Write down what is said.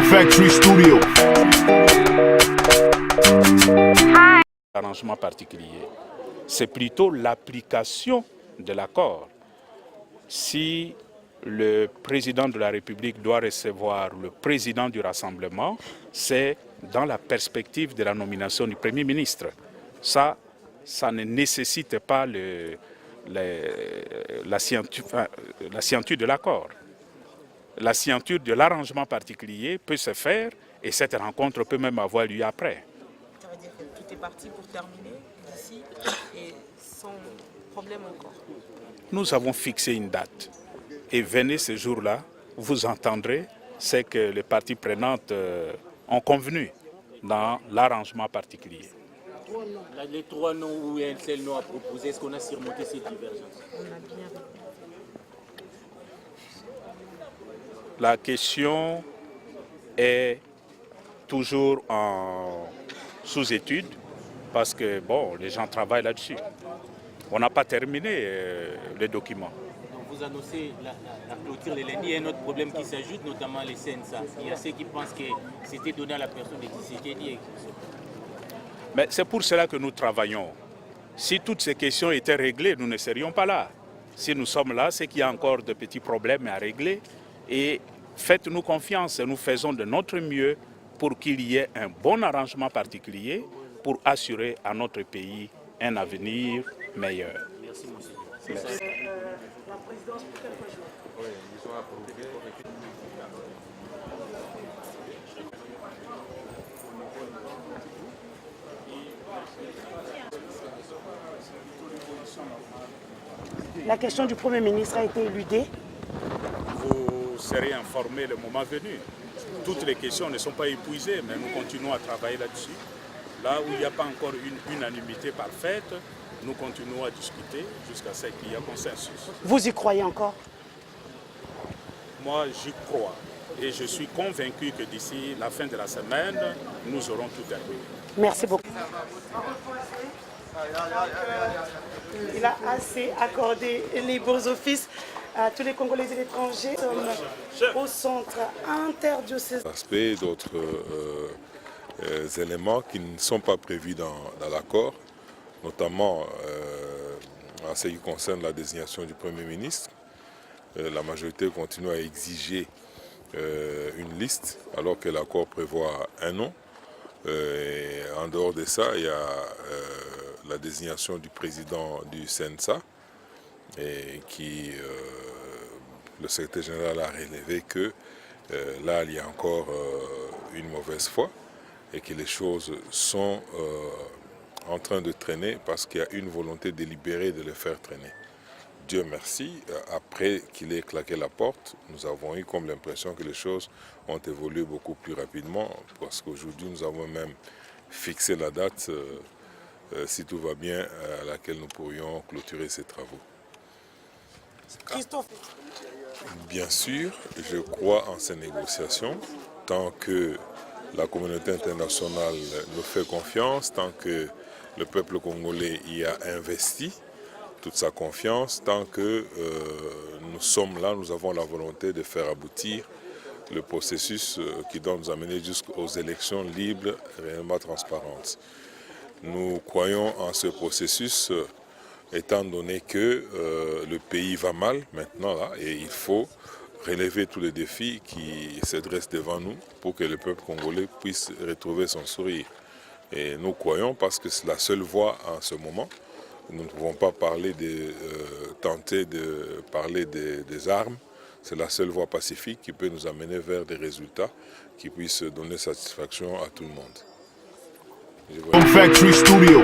Factory Studio. Arrangement particulier, c'est plutôt l'application de l'accord. Si le président de la République doit recevoir le président du Rassemblement, c'est dans la perspective de la nomination du Premier ministre. Ça ne nécessite pas la signature de l'accord. La signature de l'arrangement particulier peut se faire et cette rencontre peut même avoir lieu après. Ça veut dire que tout est parti pour terminer d'ici et sans problème encore. Nous avons fixé une date et venez ce jour-là, vous entendrez ce que les parties prenantes ont convenu dans l'arrangement particulier. Les trois noms ou un seul nom à proposer, est-ce qu'on a surmonté ces divergences? On a bien répondu. La question est toujours sous étude parce que bon, les gens travaillent là-dessus. On n'a pas terminé les documents. Donc vous annoncez la clôture les lundis. Il y a un autre problème qui s'ajoute, notamment les CNSA. Il y a ceux qui pensent que c'était donné à la personne de Tshisekedi. Mais c'est pour cela que nous travaillons. Si toutes ces questions étaient réglées, nous ne serions pas là. Si nous sommes là, c'est qu'il y a encore de petits problèmes à régler. Et faites-nous confiance, nous faisons de notre mieux pour qu'il y ait un bon arrangement particulier pour assurer à notre pays un avenir meilleur. Merci, monsieur. Merci. La présidence pour quelques jours. Oui, ils sont approuvés. La question du Premier ministre a été éludée. Vous serez informés le moment venu. Toutes les questions ne sont pas épuisées, mais nous continuons à travailler là-dessus. Là où il n'y a pas encore une unanimité parfaite, nous continuons à discuter jusqu'à ce qu'il y ait consensus. Vous y croyez encore? Moi, j'y crois et je suis convaincu que d'ici la fin de la semaine, nous aurons tout terminé. Merci beaucoup. Il a assez accordé les beaux offices à tous les Congolais et l'étranger. Nous sommes au centre interdiocésain. Aspect, d'autres éléments qui ne sont pas prévus dans l'accord, notamment en ce qui concerne la désignation du Premier ministre. La majorité continue à exiger une liste alors que l'accord prévoit un nom. En dehors de ça, il y a la désignation du président du CNSA et qui, le secrétaire général a relevé que là, il y a encore une mauvaise foi et que les choses sont en train de traîner parce qu'il y a une volonté délibérée de les faire traîner. Dieu merci, après qu'il ait claqué la porte, nous avons eu comme l'impression que les choses ont évolué beaucoup plus rapidement parce qu'aujourd'hui nous avons même fixé la date, si tout va bien, à laquelle nous pourrions clôturer ces travaux. Christophe. Bien sûr, je crois en ces négociations, tant que la communauté internationale nous fait confiance, tant que le peuple congolais y a investi toute sa confiance, tant que nous sommes là, nous avons la volonté de faire aboutir le processus qui doit nous amener jusqu'aux élections libres et réellement transparentes. Nous croyons en ce processus étant donné que le pays va mal maintenant là, et il faut relever tous les défis qui se dressent devant nous pour que le peuple congolais puisse retrouver son sourire. Et nous croyons parce que c'est la seule voie en ce moment. Nous ne pouvons pas parler tenter de parler des armes. C'est la seule voie pacifique qui peut nous amener vers des résultats qui puissent donner satisfaction à tout le monde. Factory Studio.